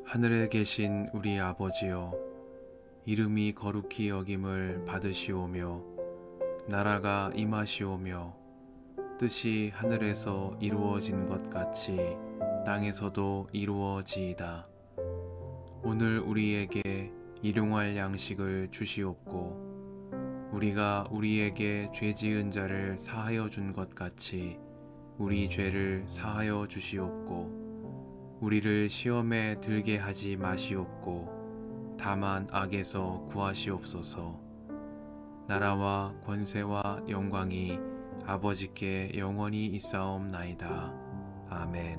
하늘에 계신 우리 아버지여, 이름이 거룩히 여김을 받으시오며 나라가 임하시오며 뜻이 하늘에서 이루어진 것 같이 땅에서도 이루어지이다. 오늘 우리에게 일용할 양식을 주시옵고 우리가 우리에게 죄 지은 자를 사하여 준 것 같이 우리 죄를 사하여 주시옵고 우리를 시험에 들게 하지 마시옵고 다만 악에서 구하시옵소서. 나라와 권세와 영광이 아버지께 영원히 있사옵나이다. 아멘.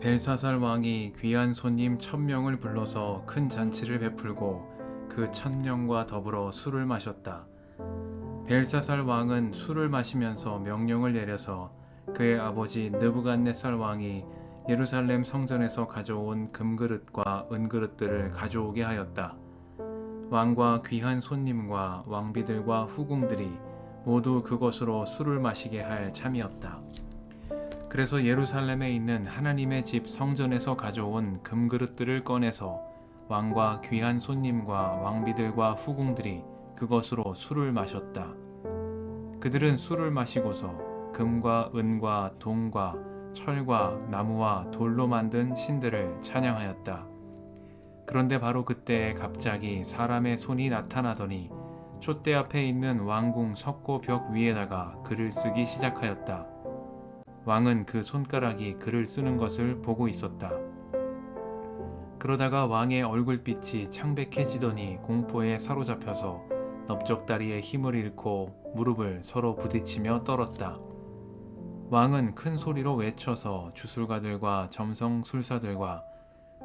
벨사살 왕이 귀한 손님 1000명을 불러서 큰 잔치를 베풀고 그 1000명과 더불어 술을 마셨다. 벨사살 왕은 술을 마시면서 명령을 내려서 그의 아버지 느부갓네살 왕이 예루살렘 성전에서 가져온 금그릇과 은그릇들을 가져오게 하였다. 왕과 귀한 손님과 왕비들과 후궁들이 모두 그것으로 술을 마시게 할 참이었다. 그래서 예루살렘에 있는 하나님의 집 성전에서 가져온 금그릇들을 꺼내서 왕과 귀한 손님과 왕비들과 후궁들이 그것으로 술을 마셨다. 그들은 술을 마시고서 금과 은과 동과 철과 나무와 돌로 만든 신들을 찬양하였다. 그런데 바로 그때 갑자기 사람의 손이 나타나더니 촛대 앞에 있는 왕궁 석고 벽 위에다가 글을 쓰기 시작하였다. 왕은 그 손가락이 글을 쓰는 것을 보고 있었다. 그러다가 왕의 얼굴빛이 창백해지더니 공포에 사로잡혀서 넓적다리에 힘을 잃고 무릎을 서로 부딪히며 떨었다. 왕은 큰 소리로 외쳐서 주술가들과 점성술사들과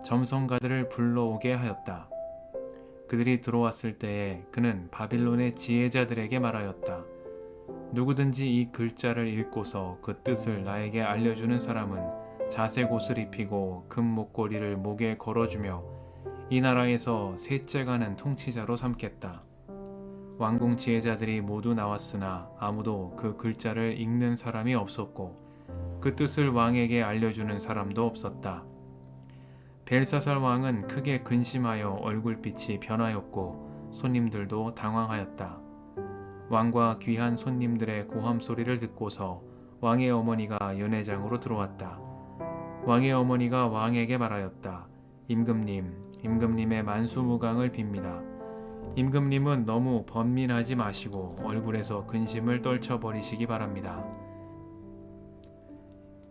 점성가들을 불러오게 하였다. 그들이 들어왔을 때에 그는 바빌론의 지혜자들에게 말하였다. 누구든지 이 글자를 읽고서 그 뜻을 나에게 알려주는 사람은 자색 옷을 입히고 금 목걸이를 목에 걸어주며 이 나라에서 셋째가는 통치자로 삼겠다. 왕궁 지혜자들이 모두 나왔으나 아무도 그 글자를 읽는 사람이 없었고 그 뜻을 왕에게 알려주는 사람도 없었다. 벨사살 왕은 크게 근심하여 얼굴빛이 변하였고 손님들도 당황하였다. 왕과 귀한 손님들의 고함 소리를 듣고서 왕의 어머니가 연회장으로 들어왔다. 왕의 어머니가 왕에게 말하였다. 임금님의 만수무강을 빕니다. 임금님은 너무 번민하지 마시고 얼굴에서 근심을 떨쳐버리시기 바랍니다.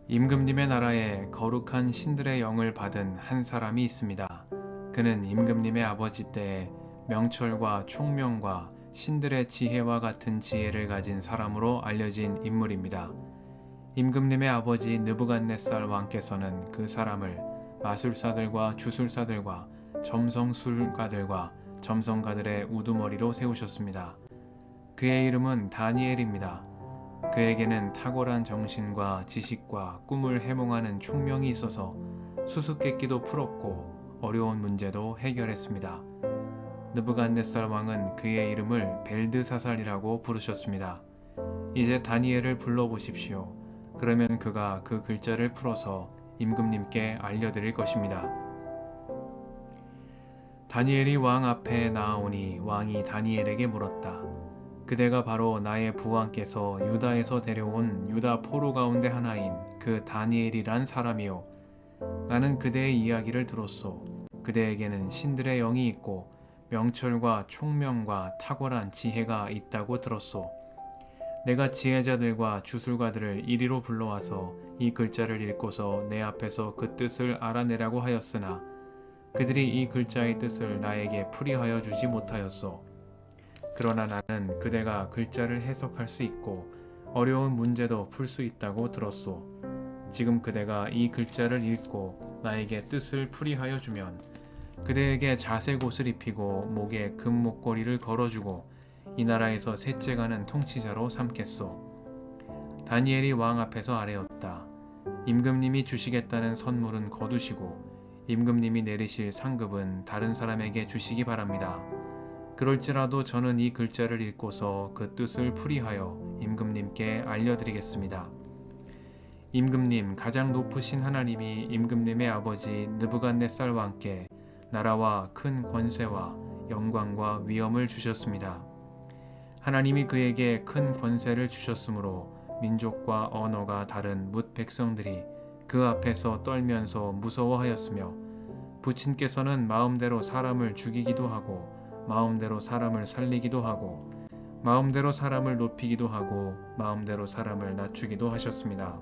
임금님의 나라에 거룩한 신들의 영을 받은 한 사람이 있습니다. 그는 임금님의 아버지 때에 명철과 총명과 신들의 지혜와 같은 지혜를 가진 사람으로 알려진 인물입니다. 임금님의 아버지 느부갓네살 왕께서는 그 사람을 마술사들과 주술사들과 점성술가들과 점성가들의 우두머리로 세우셨습니다. 그의 이름은 다니엘입니다. 그에게는 탁월한 정신과 지식과 꿈을 해몽하는 총명이 있어서 수수께끼도 풀었고 어려운 문제도 해결했습니다. 느부갓네살 왕은 그의 이름을 벨드사살이라고 부르셨습니다. 이제 다니엘을 불러보십시오. 그러면 그가 그 글자를 풀어서 임금님께 알려드릴 것입니다. 다니엘이 왕 앞에 나아오니 왕이 다니엘에게 물었다. 그대가 바로 나의 부왕께서 유다에서 데려온 유다 포로 가운데 하나인 그 다니엘이란 사람이요. 나는 그대의 이야기를 들었소. 그대에게는 신들의 영이 있고 명철과 총명과 탁월한 지혜가 있다고 들었소. 내가 지혜자들과 주술가들을 이리로 불러와서 이 글자를 읽고서 내 앞에서 그 뜻을 알아내라고 하였으나 그들이 이 글자의 뜻을 나에게 풀이하여 주지 못하였소. 그러나 나는 그대가 글자를 해석할 수 있고 어려운 문제도 풀 수 있다고 들었소. 지금 그대가 이 글자를 읽고 나에게 뜻을 풀이하여 주면 그대에게 자색 옷을 입히고 목에 금 목걸이를 걸어주고 이 나라에서 셋째가는 통치자로 삼겠소. 다니엘이 왕 앞에서 아뢰었다. 임금님이 주시겠다는 선물은 거두시고 임금님이 내리실 상급은 다른 사람에게 주시기 바랍니다. 그럴지라도 저는 이 글자를 읽고서 그 뜻을 풀이하여 임금님께 알려드리겠습니다. 임금님 가장 높으신 하나님이 임금님의 아버지 느부갓네살 왕께 나라와 큰 권세와 영광과 위엄을 주셨습니다. 하나님이 그에게 큰 권세를 주셨으므로 민족과 언어가 다른 뭇 백성들이 그 앞에서 떨면서 무서워하였으며 부친께서는 마음대로 사람을 죽이기도 하고 마음대로 사람을 살리기도 하고 마음대로 사람을 높이기도 하고 마음대로 사람을 낮추기도 하셨습니다.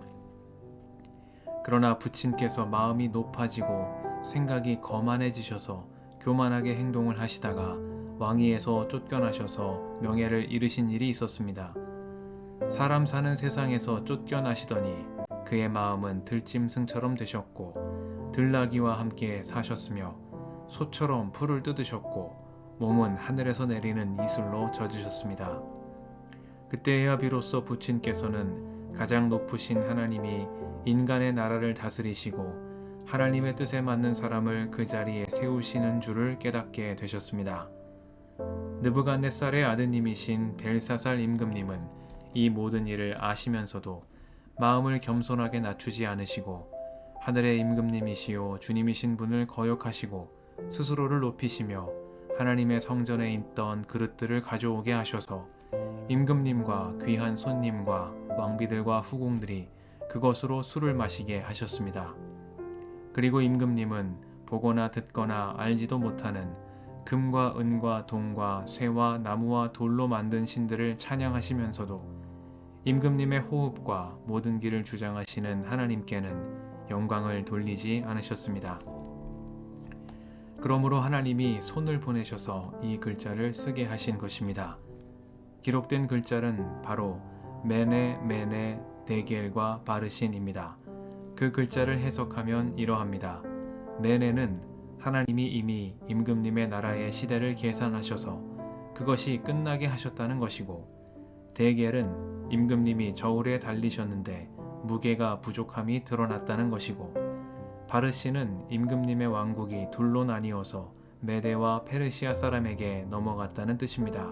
그러나 부친께서 마음이 높아지고 생각이 거만해지셔서 교만하게 행동을 하시다가 왕위에서 쫓겨나셔서 명예를 잃으신 일이 있었습니다. 사람 사는 세상에서 쫓겨나시더니 그의 마음은 들짐승처럼 되셨고 들나귀와 함께 사셨으며 소처럼 풀을 뜯으셨고 몸은 하늘에서 내리는 이슬로 젖으셨습니다. 그때야 비로소 부친께서는 가장 높으신 하나님이 인간의 나라를 다스리시고 하나님의 뜻에 맞는 사람을 그 자리에 세우시는 줄을 깨닫게 되셨습니다. 느부갓네살의 아드님이신 벨사살 임금님은 이 모든 일을 아시면서도 마음을 겸손하게 낮추지 않으시고 하늘의 임금님이시요 주님이신 분을 거역하시고 스스로를 높이시며 하나님의 성전에 있던 그릇들을 가져오게 하셔서 임금님과 귀한 손님과 왕비들과 후궁들이 그것으로 술을 마시게 하셨습니다. 그리고 임금님은 보거나 듣거나 알지도 못하는 금과 은과 동과 쇠와 나무와 돌로 만든 신들을 찬양하시면서도 임금님의 호흡과 모든 길을 주장하시는 하나님께는 영광을 돌리지 않으셨습니다. 그러므로 하나님이 손을 보내셔서 이 글자를 쓰게 하신 것입니다. 기록된 글자는 바로 메네 메네 데겔과 바르신입니다. 그 글자를 해석하면 이러합니다. 메네는 하나님이 이미 임금님의 나라의 시대를 계산하셔서 그것이 끝나게 하셨다는 것이고, 데겔은 임금님이 저울에 달리셨는데 무게가 부족함이 드러났다는 것이고, 바르신은 임금님의 왕국이 둘로 나뉘어서 메데와 페르시아 사람에게 넘어갔다는 뜻입니다.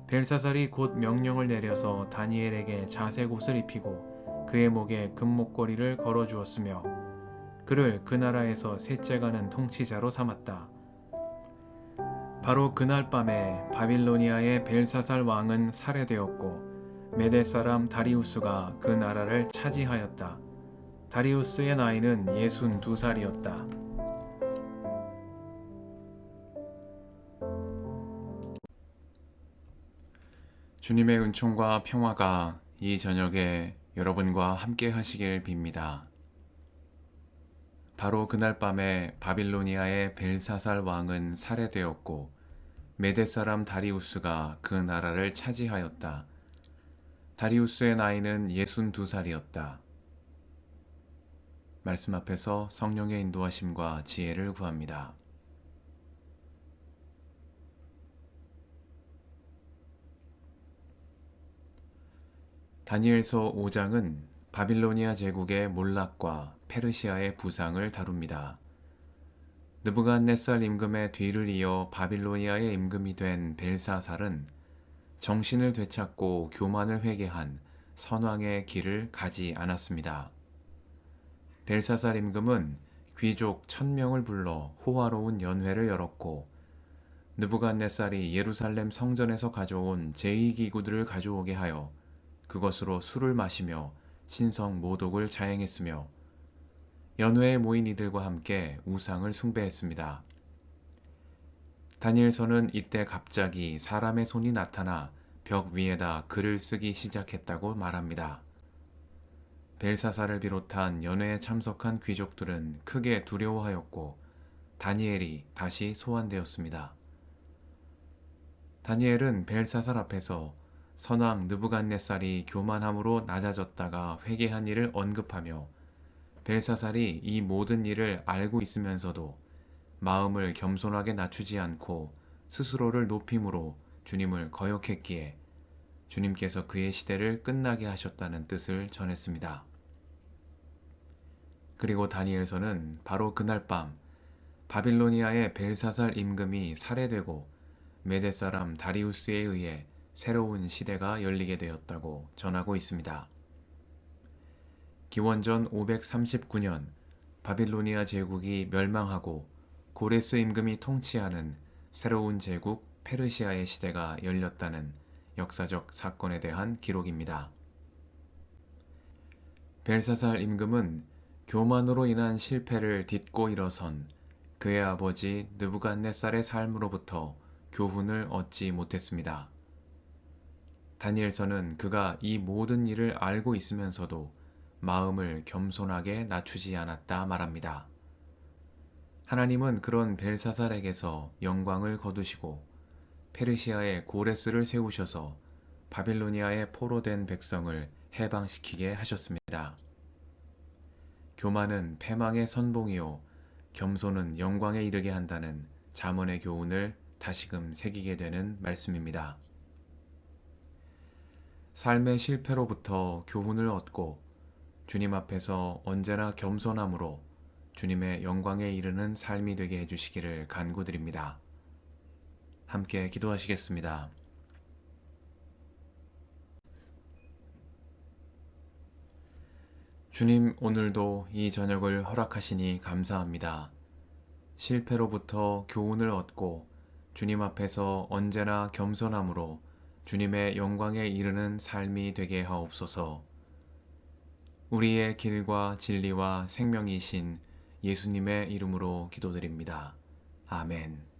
벨사살이 곧 명령을 내려서 다니엘에게 자색 옷을 입히고 그의 목에 금목걸이를 걸어주었으며 그를 그 나라에서 셋째가는 통치자로 삼았다. 바로 그날 밤에 바빌로니아의 벨사살 왕은 살해되었고 메데 사람 다리우스가 그 나라를 차지하였다. 다리우스의 나이는 62살이었다. 주님의 은총과 평화가 이 저녁에 여러분과 함께 하시길 빕니다. 바로 그날 밤에 바빌로니아의 벨사살 왕은 살해되었고 메데 사람 다리우스가 그 나라를 차지하였다. 다리우스의 나이는 62살이었다. 말씀 앞에서 성령의 인도하심과 지혜를 구합니다. 다니엘서 5장은 바빌로니아 제국의 몰락과 페르시아의 부상을 다룹니다. 느부갓네살 임금의 뒤를 이어 바빌로니아의 임금이 된 벨사살은 정신을 되찾고 교만을 회개한 선왕의 길을 가지 않았습니다. 벨사살 임금은 귀족 1000명을 불러 호화로운 연회를 열었고 느부갓네살이 예루살렘 성전에서 가져온 제2기구들을 가져오게 하여 그것으로 술을 마시며 신성 모독을 자행했으며 연회에 모인 이들과 함께 우상을 숭배했습니다. 다니엘서는 이때 갑자기 사람의 손이 나타나 벽 위에다 글을 쓰기 시작했다고 말합니다. 벨사살을 비롯한 연회에 참석한 귀족들은 크게 두려워하였고 다니엘이 다시 소환되었습니다. 다니엘은 벨사살 앞에서 선왕 느부갓네살이 교만함으로 낮아졌다가 회개한 일을 언급하며 벨사살이 이 모든 일을 알고 있으면서도 마음을 겸손하게 낮추지 않고 스스로를 높임으로 주님을 거역했기에 주님께서 그의 시대를 끝나게 하셨다는 뜻을 전했습니다. 그리고 다니엘서는 바로 그날 밤 바빌로니아의 벨사살 임금이 살해되고 메데 사람 다리우스에 의해 새로운 시대가 열리게 되었다고 전하고 있습니다. 기원전 539년 바빌로니아 제국이 멸망하고 고레스 임금이 통치하는 새로운 제국 페르시아의 시대가 열렸다는 역사적 사건에 대한 기록입니다. 벨사살 임금은 교만으로 인한 실패를 딛고 일어선 그의 아버지 느부갓네살의 삶으로부터 교훈을 얻지 못했습니다. 다니엘서는 그가 이 모든 일을 알고 있으면서도 마음을 겸손하게 낮추지 않았다 말합니다. 하나님은 그런 벨사살에게서 영광을 거두시고 페르시아의 고레스를 세우셔서 바빌로니아의 포로된 백성을 해방시키게 하셨습니다. 교만은 패망의 선봉이요 겸손은 영광에 이르게 한다는 잠언의 교훈을 다시금 새기게 되는 말씀입니다. 삶의 실패로부터 교훈을 얻고 주님 앞에서 언제나 겸손함으로 주님의 영광에 이르는 삶이 되게 해주시기를 간구드립니다. 함께 기도하시겠습니다. 주님, 오늘도 이 저녁을 허락하시니 감사합니다. 실패로부터 교훈을 얻고 주님 앞에서 언제나 겸손함으로 주님의 영광에 이르는 삶이 되게 하옵소서. 우리의 길과 진리와 생명이신 예수님의 이름으로 기도드립니다. 아멘.